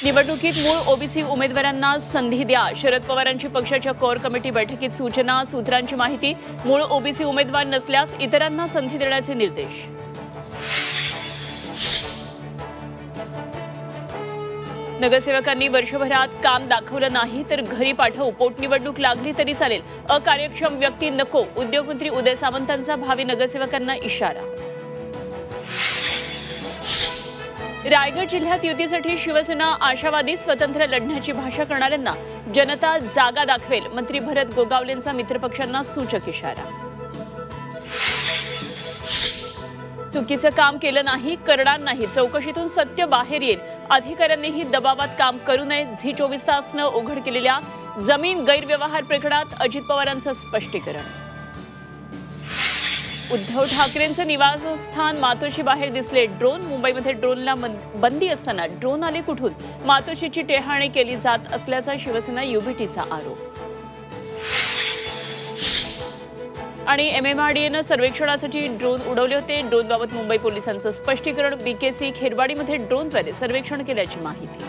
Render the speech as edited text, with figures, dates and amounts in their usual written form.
निवडणुकीत मूळ ओबीसी उमेदवारांना संधी द्या. शरद पवारांची पक्षाच्या कोर कमिटी बैठकीत सूचना. सूत्रांची माहिती, मूळ ओबीसी उमेदवार नसल्यास इतरांना संधी देण्याचे निर्देश. नगरसेवकांनी वर्षभरात काम दाखवलं नाही तर घरी पाठवू. पोटनिवडणूक लागली तरी चालेल, अकार्यक्षम व्यक्ती नको. उद्योगमंत्री उदय सामंतांचा भावी नगरसेवकांना इशारा. रायगड जिल्ह्यात युतीसाठी शिवसेना आशावादी. स्वतंत्र लढण्याची भाषा करणाऱ्यांना जनता जागा दाखवेल. मंत्री भरत गोगावलेंचा मित्रपक्षांना सूचक इशारा. चुकीचं काम केलं नाही, करणार नाही. चौकशीतून सत्य बाहेर येईल. अधिकाऱ्यांनीही दबावात काम करू नये. झी 24 तासनं उघड केलेल्या जमीन गैरव्यवहार प्रकरणात अजित पवारांचं स्पष्टीकरण. उद्धव ठाकरेंचं निवासस्थान मातोश्री बाहेर दिसले ड्रोन. मुंबईमध्ये ड्रोनला बंदी असताना ड्रोन आले कुठून? मातोश्रीची टेहाणी केली जात असल्याचा शिवसेना युबीटीचा आरोप. आणि MMRDAनं सर्वेक्षणासाठी ड्रोन उडवले होते. ड्रोनबाबत मुंबई पोलिसांचं स्पष्टीकरण. BKC खेरवाडीमध्ये ड्रोनद्वारे सर्वेक्षण केल्याची माहिती.